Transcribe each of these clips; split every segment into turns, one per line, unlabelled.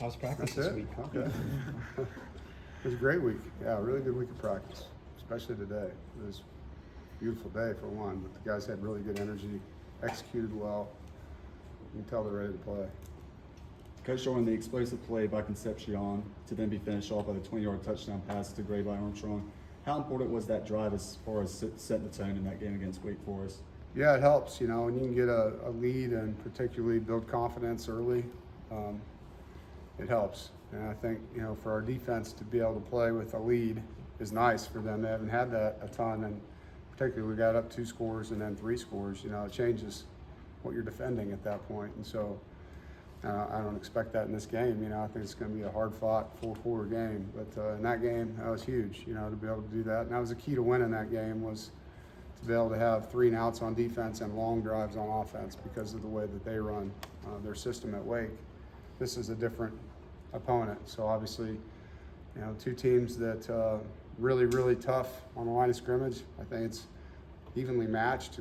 How's practice
That's
this
it?
week?
Okay. It was a great week. Yeah, a really good week of practice, especially today. It was a beautiful day for one, but the guys had really good energy, executed well. You can tell they're ready to play.
Coach, showing the explosive play by Concepcion to then be finished off by the 20-yard touchdown pass to Gray by Armstrong. How important was that drive as far as setting the tone in that game against Wake Forest?
Yeah, it helps, when you can get a lead and particularly build confidence early, it helps. And I think, for our defense to be able to play with a lead is nice for them. They haven't had that a ton, and particularly we got up 2 scores and then 3 scores. It changes what you're defending at that point. And so I don't expect that in this game. I think it's going to be a hard-fought 4-quarter game. But in that game, that was huge, to be able to do that. And that was the key to winning that game, was to be able to have 3 and outs on defense and long drives on offense because of the way that they run their system at Wake. This is a different opponent. So obviously, 2 teams that really, really tough on the line of scrimmage. I think it's evenly matched.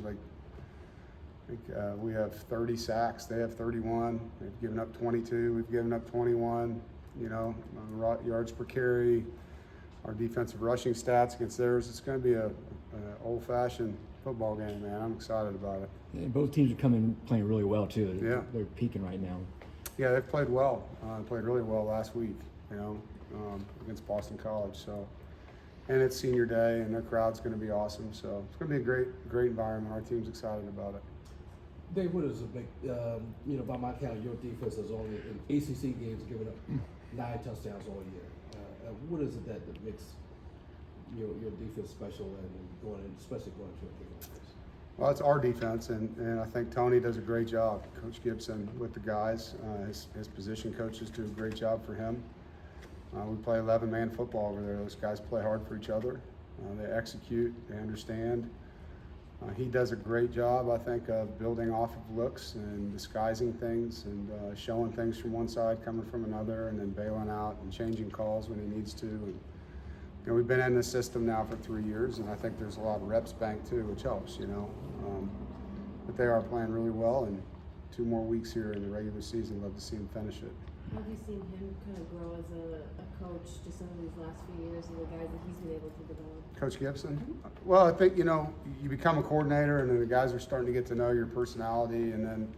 We have 30 sacks. They have 31. They've given up 22. We've given up 21. Yards per carry, our defensive rushing stats against theirs. It's going to be a old-fashioned football game, man. I'm excited about it.
And both teams are coming playing really well too.
Yeah.
They're peaking right now.
Yeah, they've played well. Played really well last week, against Boston College. So, and it's senior day, and their crowd's going to be awesome. So it's going to be a great environment. Our team's excited about it.
Dave, what is a big, by my count, your defense has only in ACC games given up 9 touchdowns all year. What is it that makes your defense special and especially going to a game like this?
Well, it's our defense, and I think Tony does a great job. Coach Gibson with the guys, his position coaches do a great job for him. We play 11-man football over there. Those guys play hard for each other. They execute, they understand. He does a great job, I think, of building off of looks and disguising things and showing things from one side, coming from another, and then bailing out and changing calls when he needs to. And, we've been in this system now for 3 years, and I think there's a lot of reps banked too, which helps, But they are playing really well, and 2 more weeks here in the regular season. Love to see them finish it.
How have you seen him kind of grow as a coach just over these last few years and the guys that he's been able to develop?
Coach Gibson? Well, I think, you become a coordinator and then the guys are starting to get to know your personality, and then,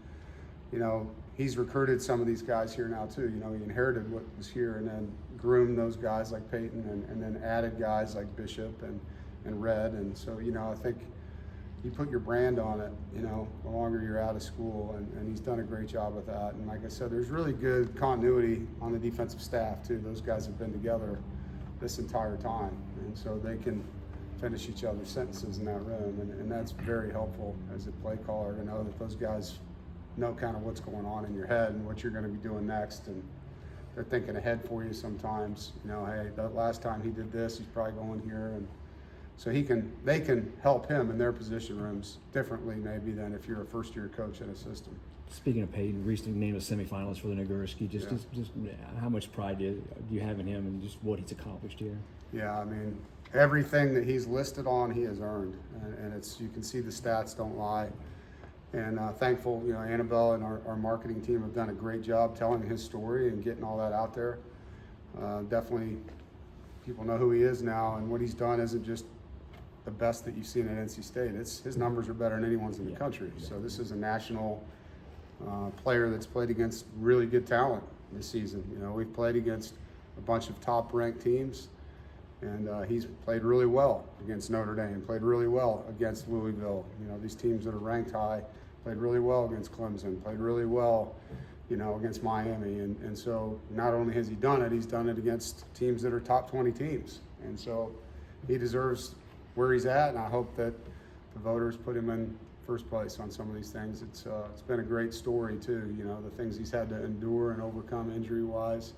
he's recruited some of these guys here now too. He inherited what was here and then groomed those guys like Payton and then added guys like Bishop and Red. And so, I think you put your brand on it, the longer you're out of school, and he's done a great job with that. And like I said, there's really good continuity on the defensive staff too. Those guys have been together this entire time, and so they can finish each other's sentences in that room, and that's very helpful as a play caller to know that those guys know kind of what's going on in your head and what you're going to be doing next, and they're thinking ahead for you sometimes. Hey, that last time he did this, he's probably going here, and so they can help him in their position rooms differently maybe than if you're a first-year coach in a system.
Speaking of Payton, recently named as semifinalist for the Nagurski. Just how much pride do you have in him and just what he's accomplished here?
Yeah, everything that he's listed on, he has earned, and you can see the stats don't lie. And thankful, Annabelle and our marketing team have done a great job telling his story and getting all that out there. Definitely, people know who he is now, and what he's done isn't just the best that you've seen at NC State. His numbers are better than anyone's in the country. So this is a national player that's played against really good talent this season. We've played against a bunch of top-ranked teams, and he's played really well against Notre Dame, played really well against Louisville. These teams that are ranked high, played really well against Clemson, played really well, against Miami. And so not only has he done it, he's done it against teams that are top 20 teams. And so he deserves where he's at, and I hope that the voters put him in first place on some of these things. It's been a great story too, the things he's had to endure and overcome injury-wise.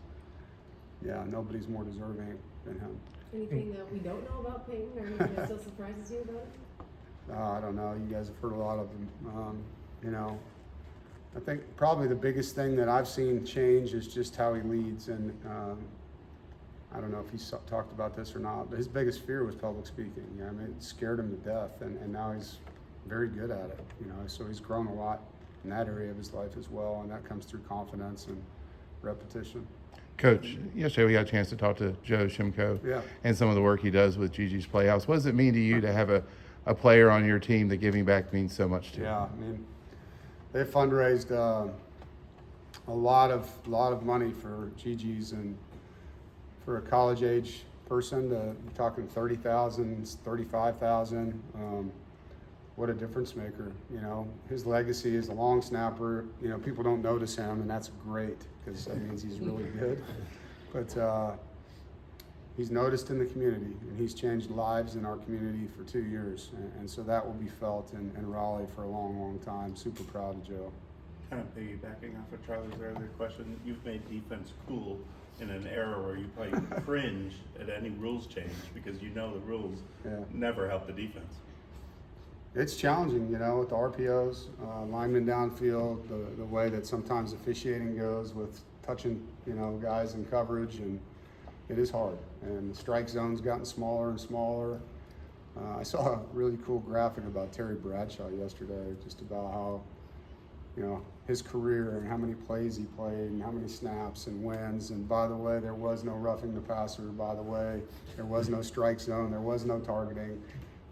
Yeah, nobody's more deserving than him.
Anything that we don't know about Payton or anything that still surprises you about it?
I don't know. You guys have heard a lot of them. I think probably the biggest thing that I've seen change is just how he leads, and I don't know if he's talked about this or not, but his biggest fear was public speaking. It scared him to death, and now he's very good at it. So he's grown a lot in that area of his life as well, and that comes through confidence and repetition.
Coach, yesterday we got a chance to talk to Joe Shimko
Yeah.
and some of the work he does with Gigi's Playhouse. What does it mean to you to have a player on your team that giving back means so much to?
Yeah, I mean, they fundraised a lot of money for Gigi's, and for a college age person, you're talking 30,000, 35,000. What a difference maker! You know, his legacy is a long snapper. You know, people don't notice him, and that's great because that means he's really good. But he's noticed in the community, and he's changed lives in our community for 2 years, and so that will be felt in Raleigh for a long, long time. Super proud of Joe.
Kind of piggybacking off of Charlie's earlier question, you've made defense cool in an era where you probably cringe at any rules change because you know the rules never help the defense.
It's challenging, you know, with the RPOs, linemen downfield, the way that sometimes officiating goes with touching, you know, guys in coverage, and it is hard. And the strike zone's gotten smaller and smaller. I saw a really cool graphic about Terry Bradshaw yesterday, just about how, you know, his career and how many plays he played and how many snaps and wins. And by the way, there was no roughing the passer. By the way, there was no strike zone. There was no targeting.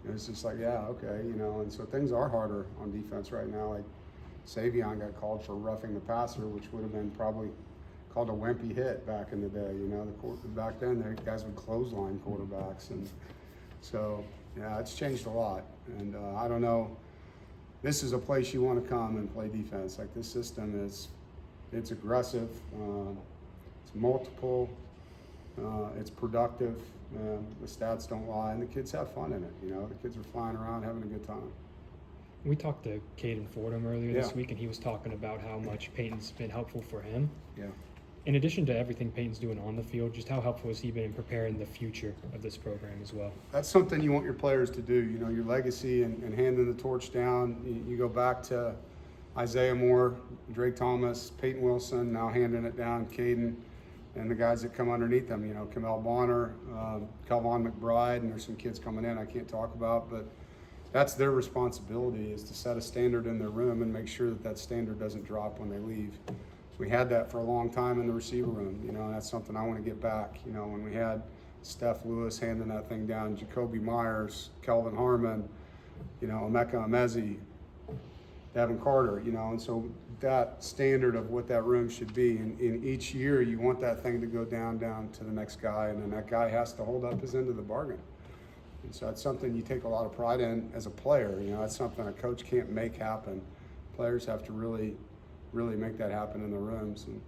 It was just like, yeah, okay, you know. And so things are harder on defense right now. Like Savion got called for roughing the passer, which would have been probably called a wimpy hit back in the day. You know, back then, the guys would clothesline quarterbacks. And so, yeah, it's changed a lot. And I don't know. This is a place you want to come and play defense. Like, this system it's aggressive, it's multiple, it's productive. The stats don't lie, and the kids have fun in it. You know, the kids are flying around having a good time.
We talked to Caden Fordham earlier this week, and he was talking about how much Payton's been helpful for him.
Yeah.
In addition to everything Payton's doing on the field, just how helpful has he been in preparing the future of this program as well?
That's something you want your players to do, you know, your legacy and handing the torch down. You go back to Isaiah Moore, Drake Thomas, Payton Wilson, now handing it down, Caden, and the guys that come underneath them, you know, Kamel Bonner, Kelvon McBride, and there's some kids coming in I can't talk about, but that's their responsibility, is to set a standard in their room and make sure that that standard doesn't drop when they leave. We had that for a long time in the receiver room, you know, and that's something I want to get back. You know, when we had Steph Lewis handing that thing down, Jacoby Myers, Kelvin Harmon, you know, Emeka Emezi, Devin Carter, you know, and so that standard of what that room should be, and in each year you want that thing to go down to the next guy, and then that guy has to hold up his end of the bargain. And so that's something you take a lot of pride in as a player. You know, that's something a coach can't make happen. Players have to really make that happen in the rooms. And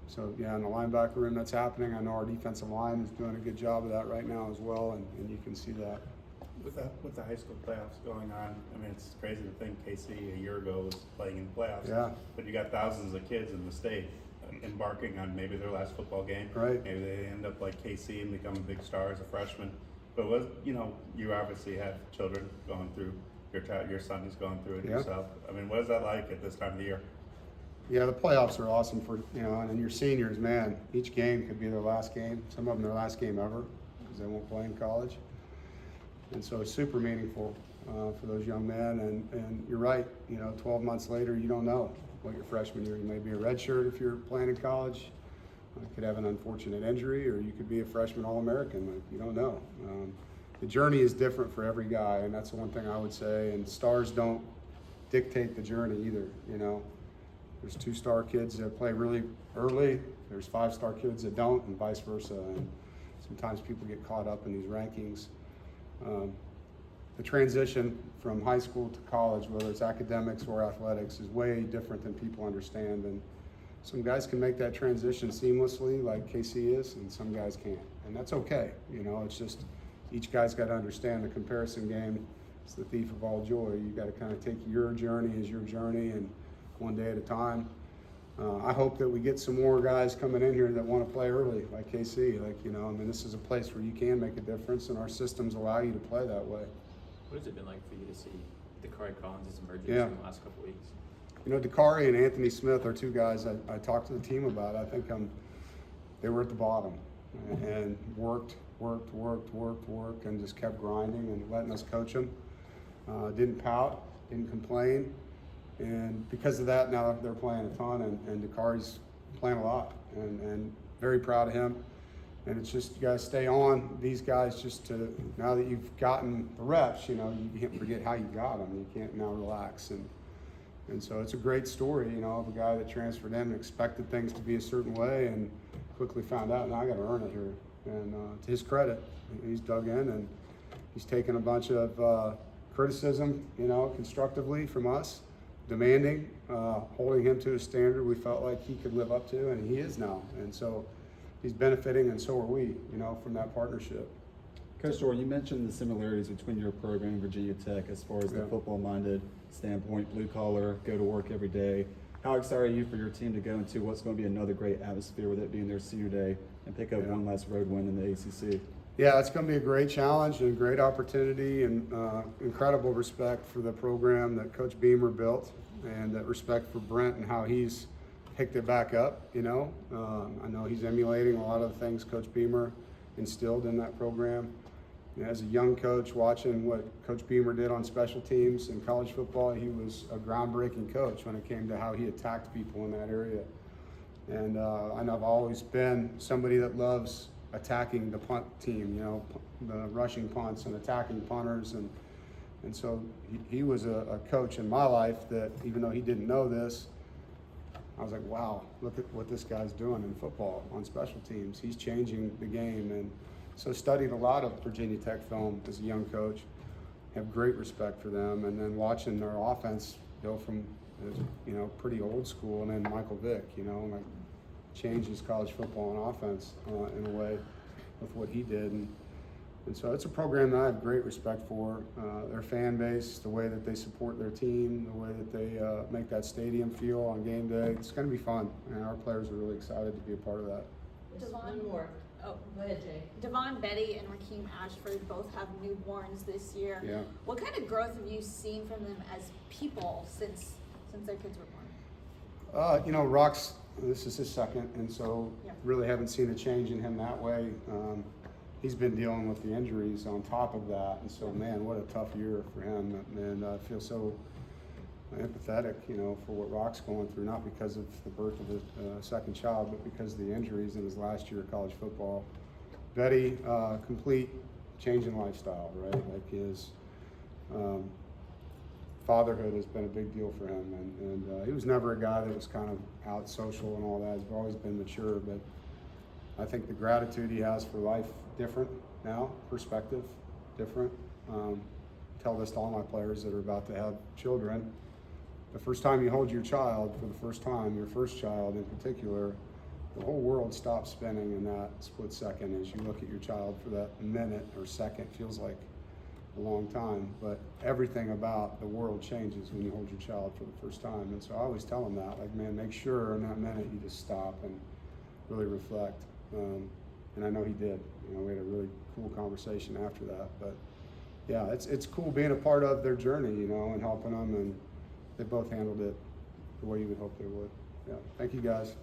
so, yeah, in the linebacker room, that's happening. I know our defensive line is doing a good job of that right now as well, and you can see that.
With the high school playoffs going on, I mean, it's crazy to think KC a year ago was playing in the playoffs.
Yeah.
But you got thousands of kids in the state embarking on maybe their last football game.
Right.
Maybe they end up like KC and become a big star as a freshman. But you know, you obviously have children going through, your son is going through it yourself. I mean, what is that like at this time of the year?
Yeah, the playoffs are awesome for, you know, and then your seniors, man, each game could be their last game. Some of them their last game ever because they won't play in college. And so it's super meaningful for those young men. And you're right, you know, 12 months later, you don't know what your freshman year. You may be a redshirt if you're playing in college. You could have an unfortunate injury, or you could be a freshman All-American. Like, you don't know. The journey is different for every guy, and that's the one thing I would say. And stars don't dictate the journey either, you know. There's 2-star kids that play really early. There's 5-star kids that don't, and vice versa. And sometimes people get caught up in these rankings. The transition from high school to college, whether it's academics or athletics, is way different than people understand. And some guys can make that transition seamlessly, like KC is, and some guys can't. And that's okay. You know, it's just each guy's got to understand the comparison game is the thief of all joy. You got to kind of take your journey as your journey, and one day at a time. I hope that we get some more guys coming in here that want to play early, like KC. Like, you know, I mean, this is a place where you can make a difference, and our systems allow you to play that way.
What has it been like for you to see Dakari Collins' emergence
Yeah.
in the last couple of weeks?
You know, Dakari and Anthony Smith are two guys I talked to the team about. I think they were at the bottom and worked, and just kept grinding and letting us coach them. Didn't pout, didn't complain. And because of that, now they're playing a ton, and Dakari's playing a lot, and very proud of him. And it's just, you guys stay on these guys just to, now that you've gotten the reps, you can't forget how you got them. You can't now relax. And so it's a great story, of a guy that transferred in and expected things to be a certain way and quickly found out, now I got to earn it here. And to his credit, he's dug in and he's taken a bunch of criticism, constructively from us, demanding, holding him to a standard we felt like he could live up to, and he is now. And so he's benefiting, and so are we, from that partnership.
Coach Doeren, you mentioned the similarities between your program and Virginia Tech as far as the football-minded standpoint, blue collar, go to work every day. How excited are you for your team to go into what's going to be another great atmosphere with it being their senior day and pick up one last road win in the ACC?
Yeah, it's going to be a great challenge and a great opportunity, and incredible respect for the program that Coach Beamer built, and that respect for Brent and how he's picked it back up. I know he's emulating a lot of the things Coach Beamer instilled in that program. As a young coach, watching what Coach Beamer did on special teams in college football, he was a groundbreaking coach when it came to how he attacked people in that area. And I've always been somebody that loves attacking the punt team, the rushing punts and attacking punters. And so he was a coach in my life that, even though he didn't know this, I was like, wow, look at what this guy's doing in football on special teams. He's changing the game. And so studied a lot of Virginia Tech film as a young coach, have great respect for them. And then watching their offense go from, pretty old school, and then Michael Vick, like changes college football and offense in a way with what he did. And so it's a program that I have great respect for. Their fan base, the way that they support their team, the way that they make that stadium feel on game day. It's going to be fun, and our players are really excited to be a part of that.
One more. Oh, go ahead, Jay.
Devon Betty and Rakeem Ashford both have newborns this year.
Yeah.
What kind of growth have you seen from them as people since their kids were born?
Rock's, this is his second, and so really haven't seen a change in him that way. He's been dealing with the injuries on top of that, and so, man, what a tough year for him. And I feel so empathetic, for what Rock's going through, not because of the birth of his second child, but because of the injuries in his last year of college football. Betty, complete change in lifestyle, right? Like his fatherhood has been a big deal for him, and he was never a guy that was kind of out social and all that. He's always been mature, but I think the gratitude he has for life different now, perspective different. Tell this to all my players that are about to have children. The first time you hold your child for the first time, your first child in particular, the whole world stops spinning in that split second as you look at your child for that minute or second. Feels like a long time, but everything about the world changes when you hold your child for the first time. And so I always tell them that, like, man, make sure in that minute you just stop and really reflect. And I know he did. We had a really cool conversation after that. But yeah, it's cool being a part of their journey, and helping them. And they both handled it the way you would hope they would. Yeah, thank you guys.